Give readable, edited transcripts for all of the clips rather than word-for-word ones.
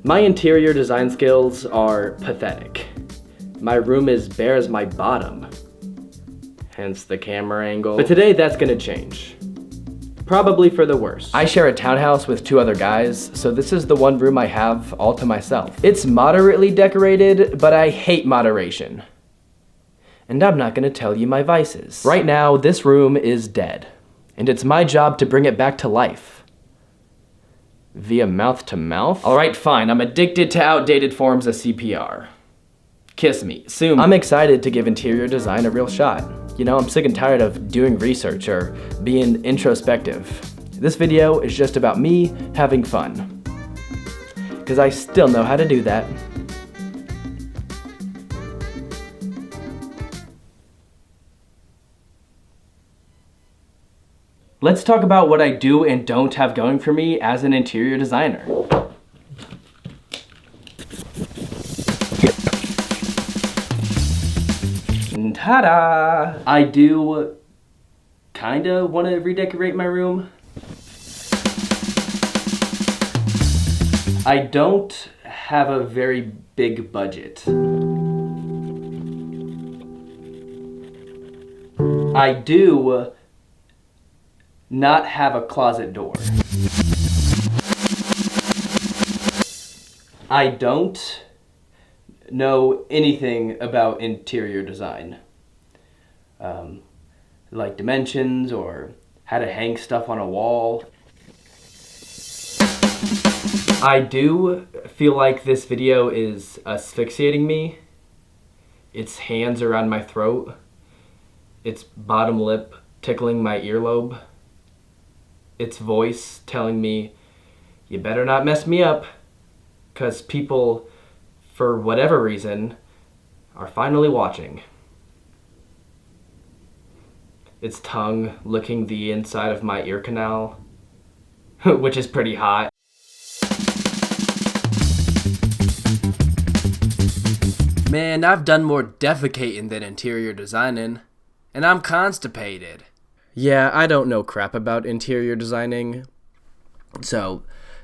My interior design skills are pathetic. My room is bare as my bottom, hence the camera angle. But today that's gonna change. Probably for the worse. I share a townhouse with 2 other guys, so this is the one room I have all to myself. It's moderately decorated, but I hate moderation. And I'm not gonna tell you my vices. Right now, this room is dead, and it's my job to bring it back to life. Via mouth to mouth? All right, fine, I'm addicted to outdated forms of CPR. Kiss me, sue me. I'm excited to give interior design a real shot. You know, I'm sick and tired of doing research or being introspective. This video is just about me having fun. Because I still know how to do that. Let's talk about what I do and don't have going for me as an interior designer. Ta-da! I do kinda want to redecorate my room. I don't have a very big budget. I do not have a closet door. I don't know anything about interior design. Like dimensions or how to hang stuff on a wall. I do feel like this video is asphyxiating me. Its hands around my throat. Its bottom lip tickling my earlobe. Its voice telling me, you better not mess me up, 'cause people, for whatever reason, are finally watching. Its tongue licking the inside of my ear canal, which is pretty hot. Man, I've done more defecating than interior designing, and I'm constipated. Yeah, I don't know crap about interior designing, so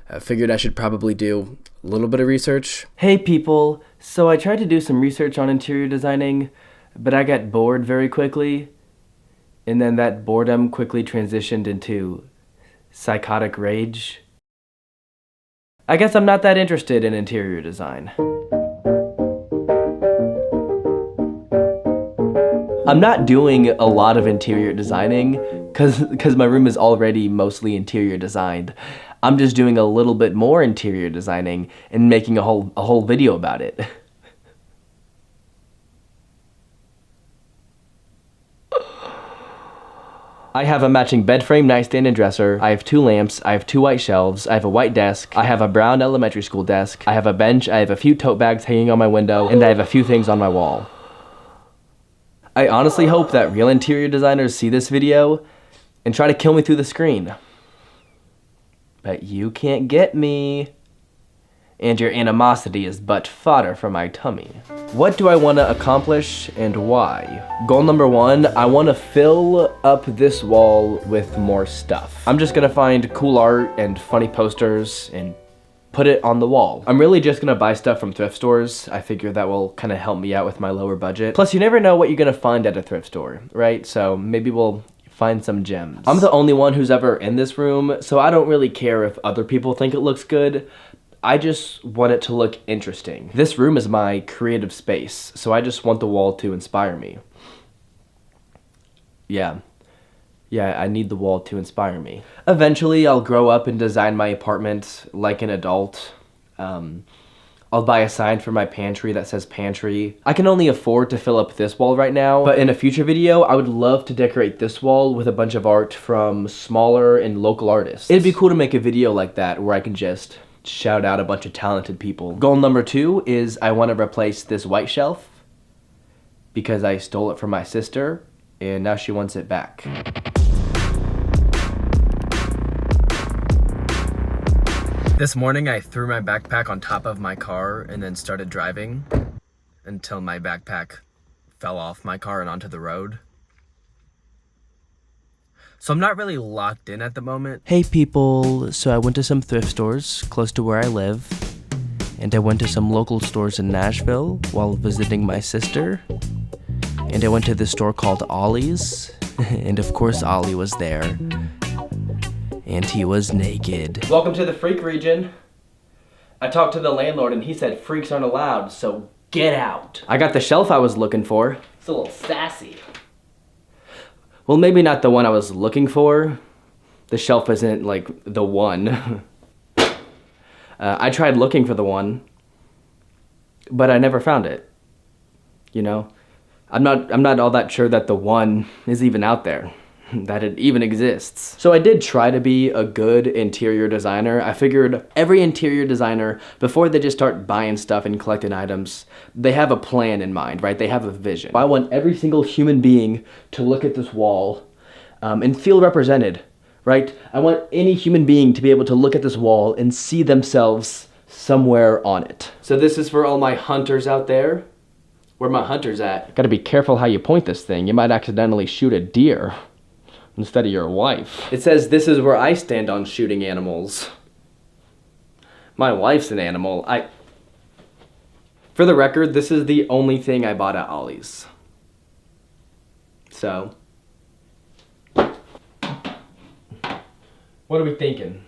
I figured I should probably do a little bit of research. Hey people, so I tried to do some research on interior designing, but I got bored very quickly, and then that boredom quickly transitioned into psychotic rage. I guess I'm not that interested in interior design. I'm not doing a lot of interior designing because my room is already mostly interior designed. I'm just doing a little bit more interior designing and making a whole video about it. I have a matching bed frame, nightstand, and dresser. I have 2 lamps. I have 2 white shelves. I have a white desk. I have a brown elementary school desk. I have a bench. I have a few tote bags hanging on my window, and I have a few things on my wall. I honestly hope that real interior designers see this video and try to kill me through the screen. But you can't get me. And your animosity is but fodder for my tummy. What do I want to accomplish and why? Goal number 1, I want to fill up this wall with more stuff. I'm just gonna find cool art and funny posters and put it on the wall. I'm really just gonna buy stuff from thrift stores. I figure that will kind of help me out with my lower budget. Plus, you never know what you're gonna find at a thrift store, right? So maybe we'll find some gems. I'm the only one who's ever in this room, so I don't really care if other people think it looks good. I just want it to look interesting. This room is my creative space, so I just want the wall to inspire me. Yeah, I need the wall to inspire me. Eventually, I'll grow up and design my apartment like an adult. I'll buy a sign for my pantry that says pantry. I can only afford to fill up this wall right now, but in a future video, I would love to decorate this wall with a bunch of art from smaller and local artists. It'd be cool to make a video like that where I can just shout out a bunch of talented people. Goal number 2 is I want to replace this white shelf because I stole it from my sister and now she wants it back. This morning I threw my backpack on top of my car and then started driving until my backpack fell off my car and onto the road. So I'm not really locked in at the moment. Hey people, so I went to some thrift stores close to where I live And I went to some local stores in Nashville while visiting my sister. And I went to this store called Ollie's. And of course Ollie was there. And he was naked. Welcome to the freak region. I talked to the landlord and he said freaks aren't allowed, so get out. I got the shelf I was looking for. It's a little sassy. Well, maybe not the one I was looking for. The shelf isn't like the one. I tried looking for the one, but I never found it. You know, I'm not all that sure that the one is even out there, that it even exists. So I did try to be a good interior designer. I figured every interior designer, before they just start buying stuff and collecting items, they have a plan in mind, right? They have a vision. I want every single human being to look at this wall and feel represented, right? I want any human being to be able to look at this wall and see themselves somewhere on it. So this is for all my hunters out there. Where my hunters at? Gotta be careful how you point this thing. You might accidentally shoot a deer instead of your wife. It says this is where I stand on shooting animals. My wife's an animal. For the record, this is the only thing I bought at Ollie's. So, what are we thinking?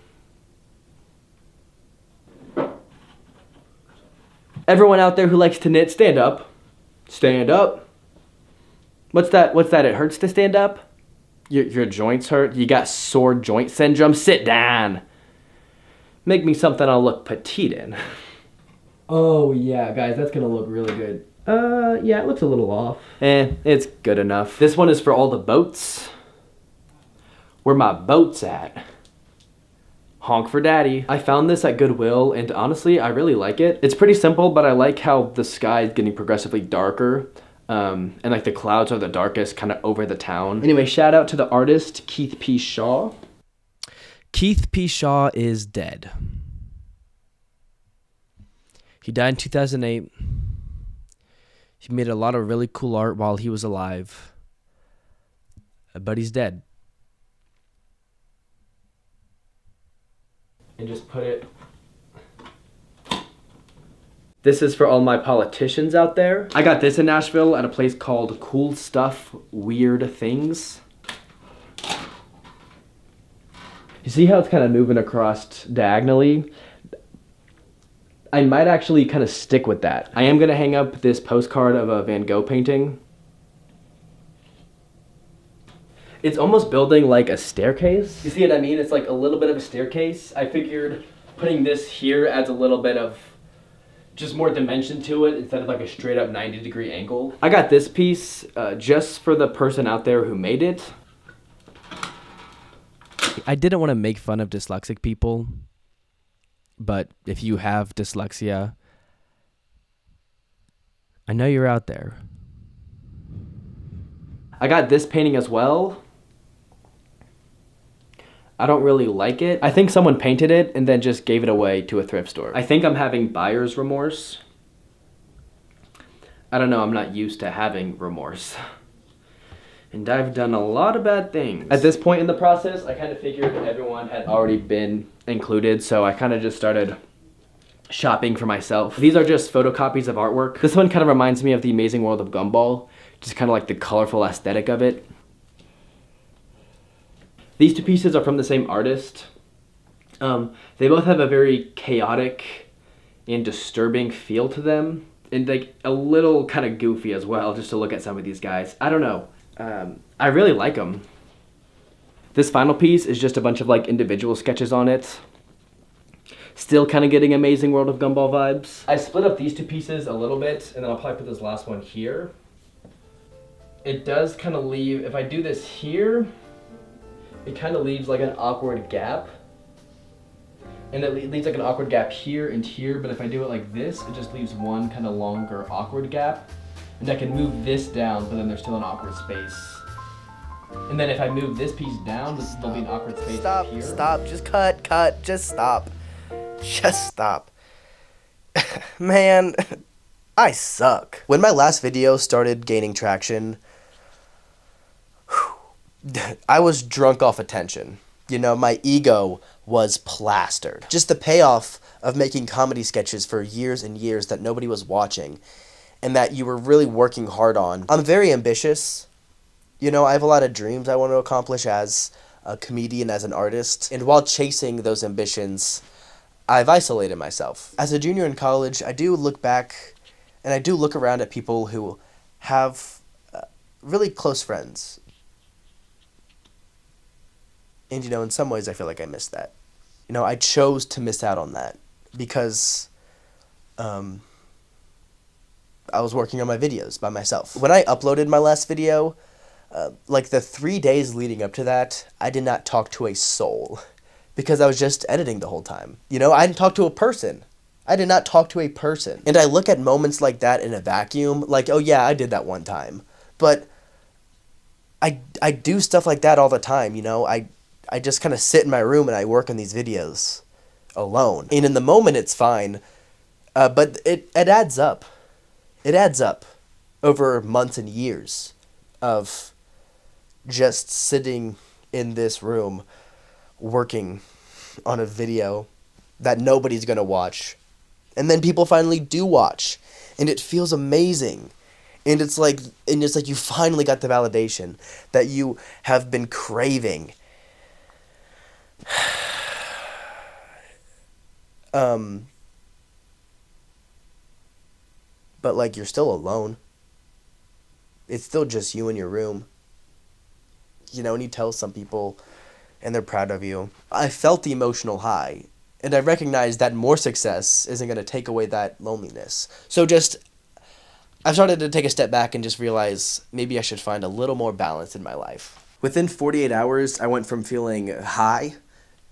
Everyone out there who likes to knit, stand up. Stand up. What's that? It hurts to stand up? Your joints hurt? You got sore joint syndrome? Sit down. Make me something I'll look petite in. Oh yeah, guys, that's gonna look really good. Yeah, it looks a little off. It's good enough. This one is for all the boats. Where my boat's at. Honk for daddy. I found this at Goodwill and honestly, I really like it. It's pretty simple, but I like how the sky is getting progressively darker. And like the clouds are the darkest kind of over the town. Anyway, shout out to the artist, Keith P. Shaw. Keith P. Shaw is dead. He died in 2008. He made a lot of really cool art while he was alive. But he's dead. And just put it. This is for all my politicians out there. I got this in Nashville at a place called Cool Stuff Weird Things. You see how it's kind of moving across diagonally? I might actually kind of stick with that. I am going to hang up this postcard of a Van Gogh painting. It's almost building like a staircase. You see what I mean? It's like a little bit of a staircase. I figured putting this here adds a little bit of just more dimension to it instead of like a straight up 90-degree angle. I got this piece just for the person out there who made it. I didn't want to make fun of dyslexic people, but if you have dyslexia, I know you're out there. I got this painting as well. I don't really like it. I think someone painted it and then just gave it away to a thrift store. I think I'm having buyer's remorse. I don't know, I'm not used to having remorse. And I've done a lot of bad things. At this point in the process, I kind of figured everyone had already been included, so I kind of just started shopping for myself. These are just photocopies of artwork. This one kind of reminds me of The Amazing World of Gumball, just kind of like the colorful aesthetic of it. These two pieces are from the same artist. They both have a very chaotic and disturbing feel to them, and like a little kind of goofy as well, just to look at some of these guys. I don't know. I really like them. This final piece is just a bunch of like individual sketches on it. Still kind of getting Amazing World of Gumball vibes. I split up these two pieces a little bit, and then I'll probably put this last one here. It does kind of leave, if I do this here, it kind of leaves like an awkward gap. And it leaves like an awkward gap here and here, but if I do it like this, it just leaves one kind of longer awkward gap. And I can move this down, but then there's still an awkward space. And then if I move this piece down, there'll be an awkward space up here. Stop, just cut, just stop. Just stop. Man, I suck. When my last video started gaining traction, I was drunk off attention. You know, my ego was plastered. Just the payoff of making comedy sketches for years and years that nobody was watching and that you were really working hard on. I'm very ambitious. You know, I have a lot of dreams I want to accomplish as a comedian, as an artist. And while chasing those ambitions, I've isolated myself. As a junior in college, I do look back and I do look around at people who have really close friends. And, you know, in some ways I feel like I missed that. You know, I chose to miss out on that because I was working on my videos by myself. When I uploaded my last video, like the 3 days leading up to that, I did not talk to a soul because I was just editing the whole time. You know, I didn't talk to a person. I did not talk to a person. And I look at moments like that in a vacuum, like, oh yeah, I did that one time. But I do stuff like that all the time, you know. I just kind of sit in my room and I work on these videos alone. And in the moment, it's fine. But it adds up. It adds up over months and years of just sitting in this room working on a video that nobody's going to watch. And then people finally do watch. And it feels amazing. And it's like you finally got the validation that you have been craving. But like, you're still alone. It's still just you in your room. You know, and you tell some people and they're proud of you. I felt the emotional high, and I recognized that more success isn't going to take away that loneliness. So I've started to take a step back and just realize maybe I should find a little more balance in my life. Within 48 hours, I went from feeling high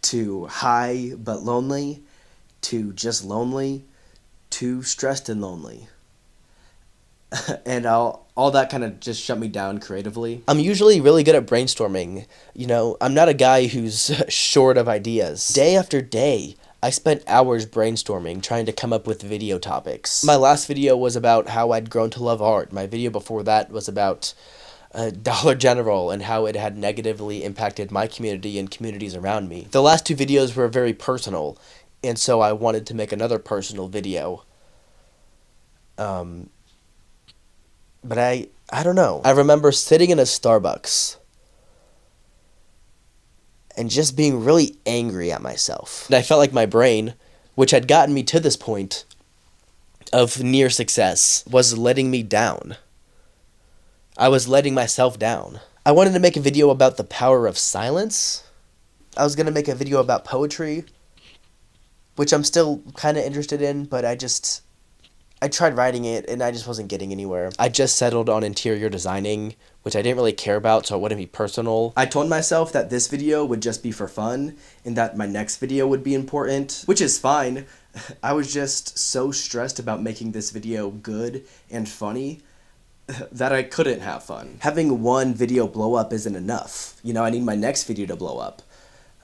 to high but lonely to just lonely to stressed and lonely. And all that kind of just shut me down creatively. I'm usually really good at brainstorming. You know, I'm not a guy who's short of ideas. Day after day, I spent hours brainstorming, trying to come up with video topics. My last video was about how I'd grown to love art. My video before that was about Dollar General and how it had negatively impacted my community and communities around me. The last two videos were very personal, and so I wanted to make another personal video. But I don't know. I remember sitting in a Starbucks and just being really angry at myself. And I felt like my brain, which had gotten me to this point of near success, was letting me down. I was letting myself down. I wanted to make a video about the power of silence. I was going to make a video about poetry, which I'm still kind of interested in, but I tried writing it, and I just wasn't getting anywhere. I just settled on interior designing, which I didn't really care about, so it wouldn't be personal. I told myself that this video would just be for fun, and that my next video would be important, which is fine. I was just so stressed about making this video good and funny that I couldn't have fun. Having one video blow up isn't enough. You know, I need my next video to blow up,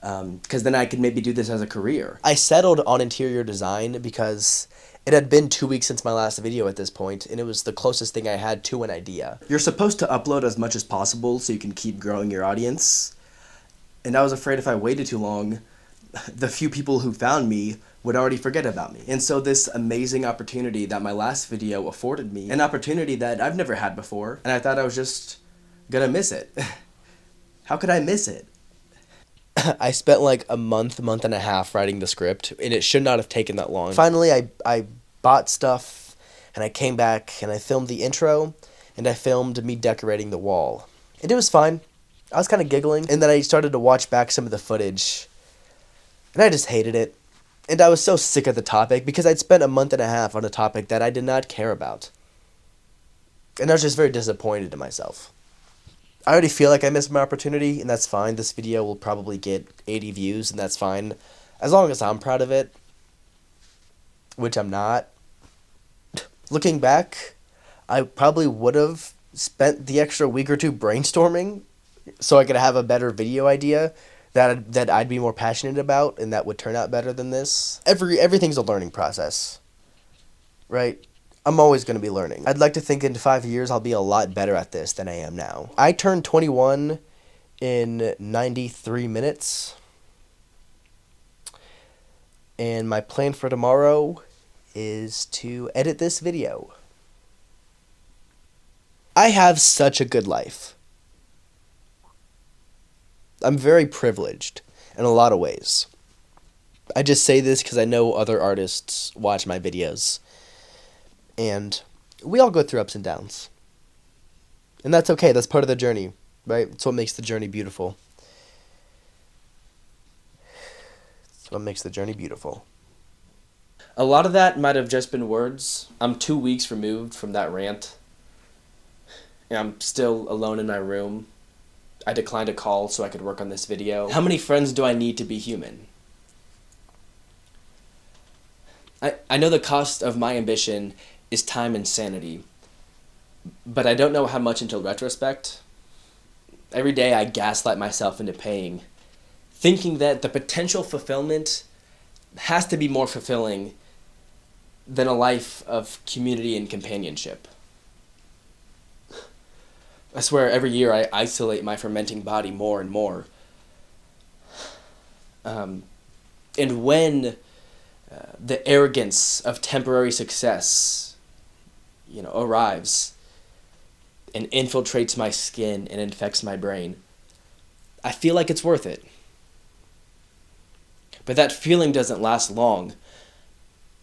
because then I could maybe do this as a career. I settled on interior design because it had been 2 weeks since my last video at this point, and it was the closest thing I had to an idea. You're supposed to upload as much as possible so you can keep growing your audience. And I was afraid if I waited too long, the few people who found me would already forget about me. And so this amazing opportunity that my last video afforded me, an opportunity that I've never had before, and I thought I was just gonna miss it. How could I miss it? I spent like a month and a half writing the script, and it should not have taken that long. Finally, I bought stuff, and I came back, and I filmed the intro, and I filmed me decorating the wall. And it was fine. I was kind of giggling, and then I started to watch back some of the footage, and I just hated it. And I was so sick of the topic, because I'd spent a month and a half on a topic that I did not care about. And I was just very disappointed in myself. I already feel like I missed my opportunity, and that's fine. This video will probably get 80 views, and that's fine. As long as I'm proud of it, which I'm not. Looking back, I probably would have spent the extra week or two brainstorming so I could have a better video idea that I'd be more passionate about, and that would turn out better than this. Everything's a learning process, right? I'm always going to be learning. I'd like to think in 5 years I'll be a lot better at this than I am now. I turned 21 in 93 minutes. And my plan for tomorrow is to edit this video. I have such a good life. I'm very privileged in a lot of ways. I just say this because I know other artists watch my videos. And we all go through ups and downs. And that's okay. That's part of the journey, right? It's what makes the journey beautiful. It's what makes the journey beautiful. A lot of that might have just been words. I'm 2 weeks removed from that rant. And I'm still alone in my room. I declined a call so I could work on this video. How many friends do I need to be human? I know the cost of my ambition is time and sanity, but I don't know how much until retrospect. Every day I gaslight myself into paying, thinking that the potential fulfillment has to be more fulfilling than a life of community and companionship. I swear every year I isolate my fermenting body more and more. And when the arrogance of temporary success, arrives and infiltrates my skin and infects my brain, I feel like it's worth it. But that feeling doesn't last long.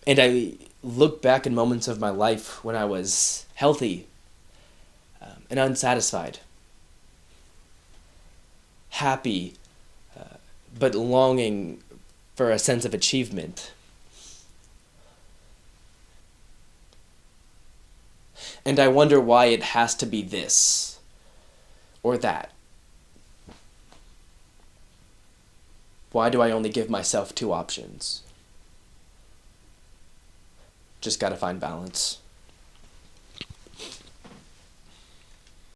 And I look back in moments of my life when I was healthy and unsatisfied, happy, but longing for a sense of achievement. And I wonder why it has to be this or that. Why do I only give myself 2 options? Just gotta find balance.